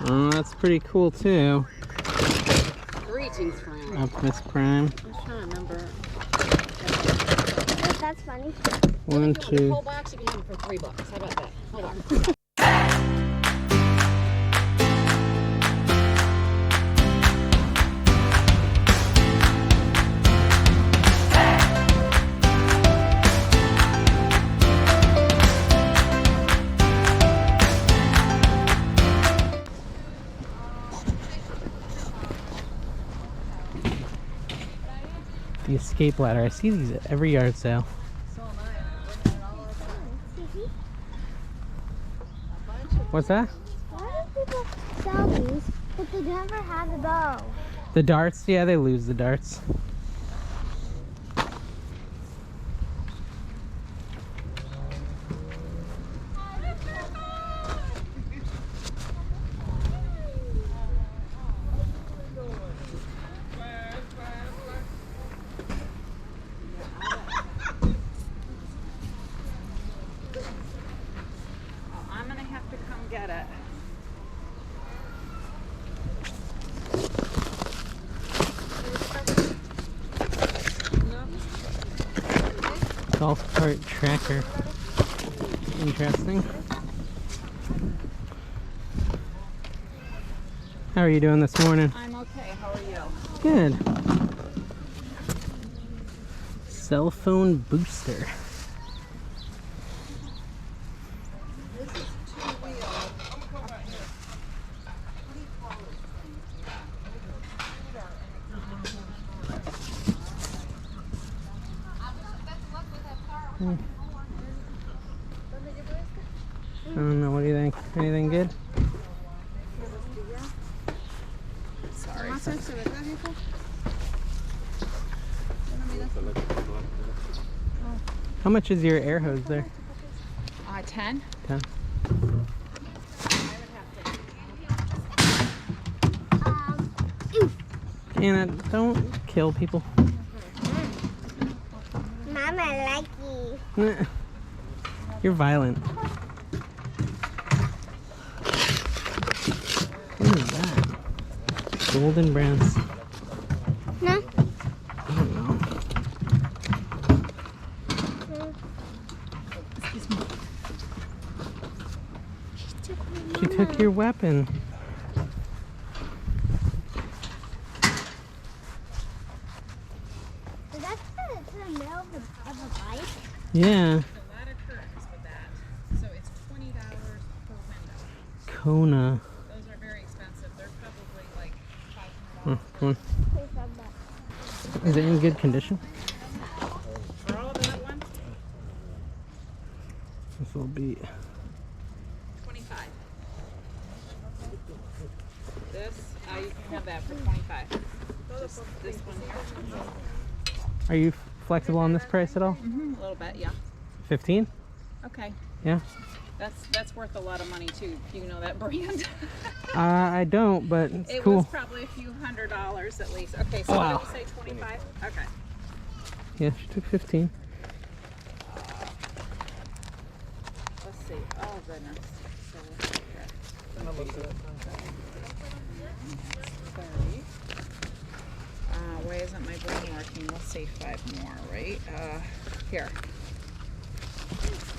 Oh, that's pretty cool too. Greetings, friend. Optimus Prime. I'm trying to remember. That's funny. One, The two. whole box you can have it for $3. How about that? Hold on. The escape ladder. I see these at every yard sale. What's that? Why do people sell these, but they never have the bow? The darts? Yeah, they lose the darts. I'm gonna have to come get it. Golf cart tracker. Interesting. How are you doing this morning? I'm okay. How are you? Good. Cell phone booster. I don't know. What do you think? Anything good? Sorry. How much is your air hose there? 10. 10. Anna, don't kill people. Mama like you. You're violent. What is that? Golden browns. No. I don't know. She took your weapon. Is that to the middle of a bike? Yeah. A lot of curtains with that. So it's $20 per window. Kona. Those are very expensive. They're probably like Oh, $500. come on. Is it in good condition? For all of that one, This will be. 25. This, you can have that for 25. This one here. Are you flexible on this price at all? A little bit, yeah. 15? Okay. Yeah. That's worth a lot of money too. Do you know that brand? I don't, but it's It cool. was probably a few $100 at least. Okay, so Wow. what did you say, 25? Okay. Yeah, she took 15. Let's see. Oh goodness. So let's see here. 30. Why isn't my brain working? Let's say 5 more, right? Here.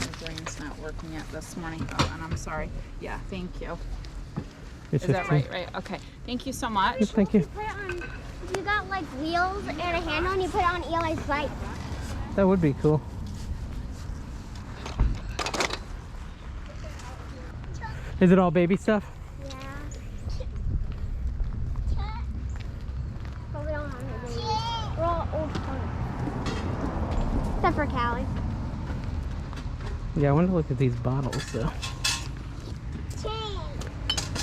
My brain's not working yet this morning. Oh, and I'm sorry. Yeah, thank you. It's Is that 15. right? Right. Okay. Thank you so much. Yes, thank you. Put it on, if you got like wheels and a handle and you put it on Eli's bike. That would be cool. Is it all baby stuff? Yeah. But we don't have any babies. We're all old ponies. Except for Callie. Yeah, I want to look at these bottles though.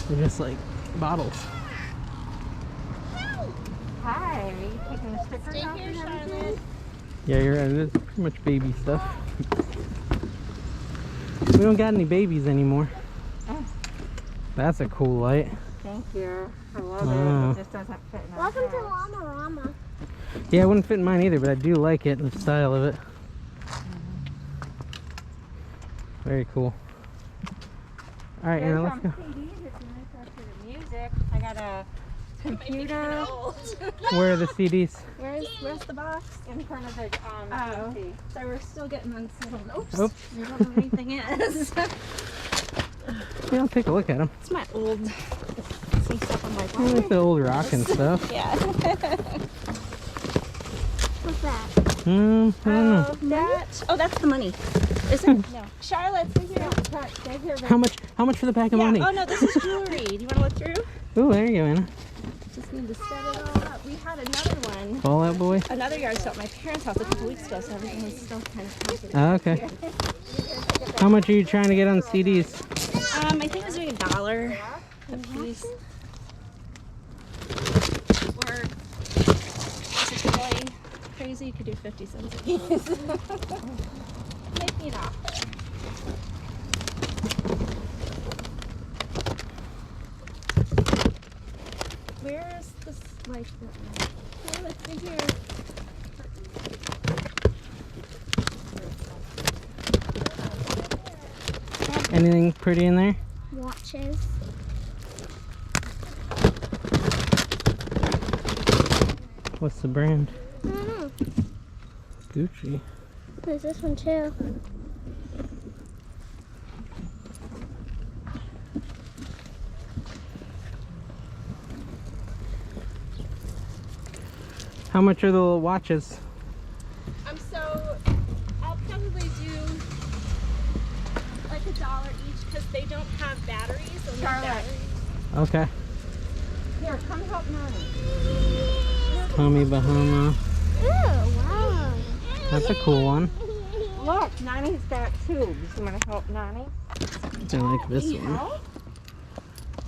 They're just like bottles. Hi. Are you taking the stickers off and everything? Yeah, you're right. It's pretty much baby stuff. We don't got any babies anymore. Oh. That's a cool light. Thank you. I love Wow. it. It just doesn't fit in our Welcome to house. Llama Rama. Yeah, it wouldn't fit in mine either, but I do like it, the style of it. Very cool. All right, Anna, let's go. CDs if you're interested in I got a computer. Where are the CDs? Where's the box? In front of the TV. So we're still getting unsettled. Oops. Oops. I don't know where anything is. Yeah, I'll take a look at them. It's my old. Some stuff I'm like, I like the old rock and stuff. yeah. What's that? I don't know. That's the money. Is it? No. Charlotte, stay here. Stay here. How much for the pack of money? Oh no, this is jewelry. Do you want to look through? Ooh, there you go, Anna. Just need to set it all up. We had another one. Fall out boy. Another yard sale at my parents' house a couple weeks ago, so everything was still kind of counted. Oh, okay. How much are you trying to get on CDs? I think I was doing $1 a piece. Or if it's really crazy, you could do 50 cents a piece. Make me an offer. Where is this light? Oh, let's see here. Anything pretty in there? Watches. What's the brand? I don't know. Gucci. There's this one too. How much are the little watches? So I'll probably do like $1 each because they don't have batteries. So Charlotte. Okay. Here, come help Mommy. Tommy Bahama. Oh, wow. That's a cool one. Look, Nani's got tubes. You want to help Nani? I like this one.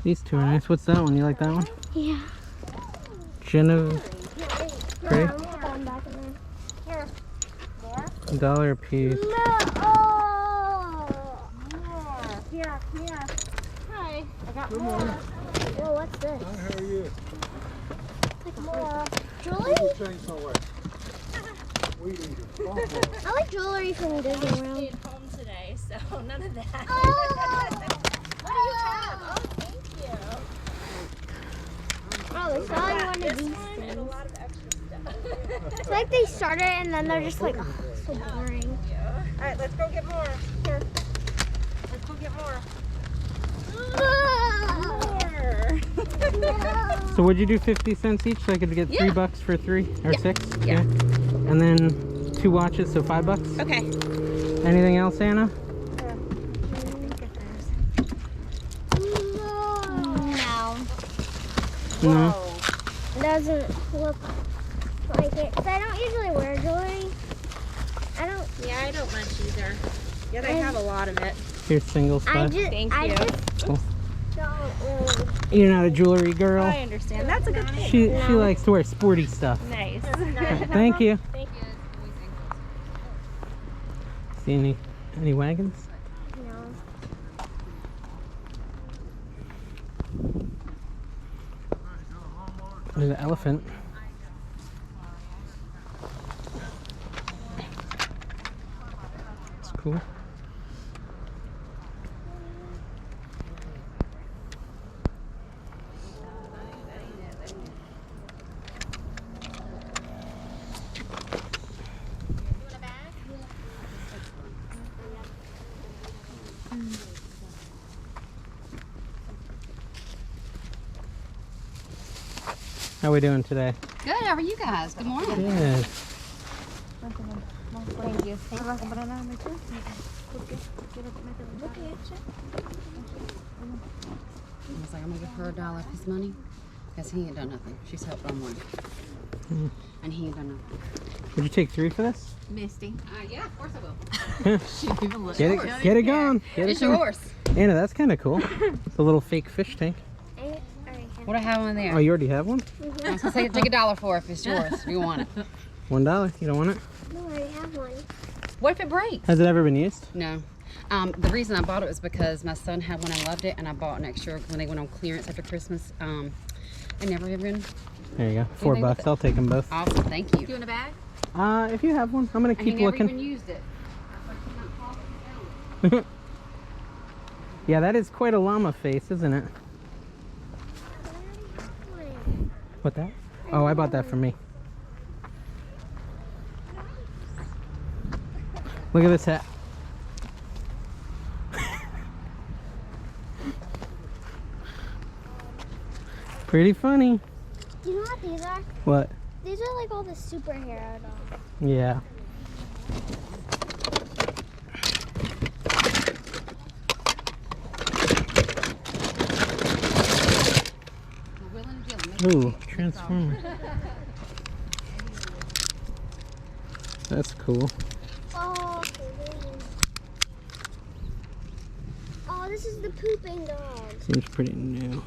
These two are nice. What's that one? You like that one? Yeah. Genevieve. Great. Back in there. Here. $1 a piece. No. Here. Hi. I got Whoa, what's this? How are you? Like more jewelry? I like jewelry from Disney World. stayed home today, so none of that. Oh. What do you have? Oh, thank you. Oh, they saw you one of This these one and a things. lot of extra stuff. It's like they started and then they're just like, oh, so boring. All right, let's go get more. Here. Let's go get more. So would you do 50 cents each so I could get $3 for 3 or 6? Yeah. And then 2 watches, so $5? Okay. Anything else, Anna? No. No. It doesn't look like it. 'Cause I don't usually wear jewelry. I don't. Yeah, I don't much either. Yeah, they have a lot of it. Here's single I spot. just. Thank I you. just Cool. don't really. You're not a jewelry girl. I understand. That's a good thing. She likes to wear sporty stuff. Nice. Thank you. Thank you. See any wagons? No. There's an elephant. It's cool. How are we doing today? Good, how are you guys? Good morning. Good. Thank you. I was like, I'm gonna give her $1 of his money because he ain't done nothing. She's helped on one. And he ain't done nothing. Would you take 3 for this? Misty. Yeah, of course I will. Get it going. Get it It's going. yours. Anna, that's kind of cool. The little fake fish tank. What do I have on there? Oh, you already have one? I was gonna say take $1 for it if it's yours. If you want it. $1. You don't want it? No, I already have one. What if it breaks? Has it ever been used? No. The reason I bought it was because my son had one. I loved it, and I bought an extra when they went on clearance after Christmas. I never have been. There you go. $4. I'll take them both. Awesome, thank you. You in a bag? If you have one, I'm gonna And keep he never looking. even used it. Yeah, that is quite a llama face, isn't it? What that? Oh, I bought that for me. Look at this hat. Pretty funny. Do you know what these are? What? These are like all the superhero dolls. Yeah. Ooh, Transformer. That's cool. Oh, oh, this is the pooping dog. Seems pretty new.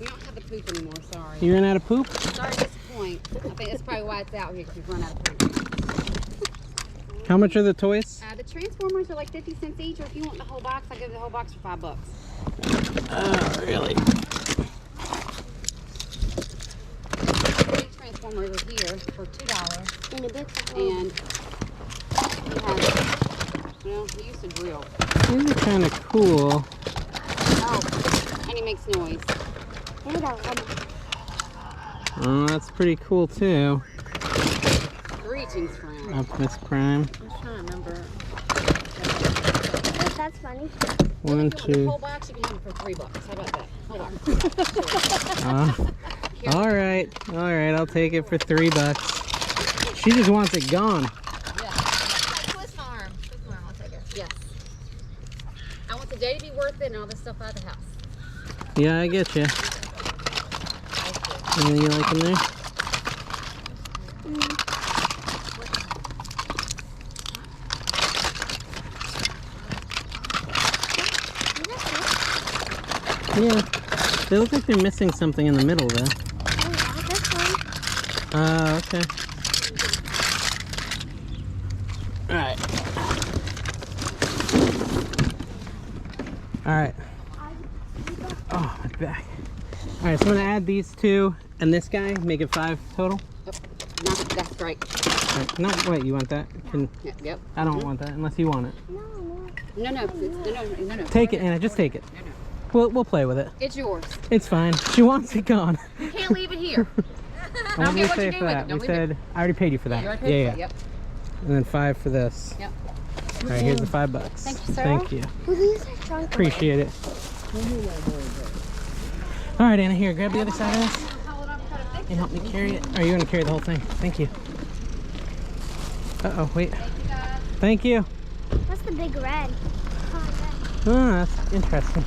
We don't have the poop anymore, sorry. You ran out of poop? Sorry to disappoint. I think that's probably why it's out here, because we've run out of poop. How much are the toys? The Transformers are like 50 cents each, or if you want the whole box, I give the whole box for $5. Oh, really? Big Transformers are here for $2. And a big And we have, well, we used to drill. These are kind of cool. Oh, and he makes noise. Oh, that's pretty cool too. Greetings, friend. Optimus Prime. I'm trying to remember. That's funny. One, The two. whole box you can have it for $3. How about that? Hold on. All right, I'll take it for $3. She just wants it gone. Twist arm. I'll take it. Yes. I want the day to be worth it and all this stuff out of the house. Yeah, I get you. Anything you like in there? Yeah. They look like they're missing something in the middle though. Oh, yeah, this one. Oh, okay. Alright. Alright. Oh, my back. Alright, so I'm going to add these two and this guy, make it 5 total. Yep. No, that's great. Right. No, wait, you want that? Can, Yep. I don't want that unless you want it. No. Take it, Anna, just take it. No. We'll play with it. It's yours. It's fine. She wants it gone. You can't leave it here. What did we what you say do for with that? it. Don't We leave it. said, I already paid you for that. You already paid Yeah. for it. Yep. And then 5 for this. Yep. All right, here's the $5. Thank you, sir. Thank you. Well, these are shrunk. Appreciate it. All right, Anna, here, grab the other side of this and help me carry it. Are you going to carry the whole thing? Thank you. Uh-oh, wait. Thank you. What's the big red? Oh, that's interesting.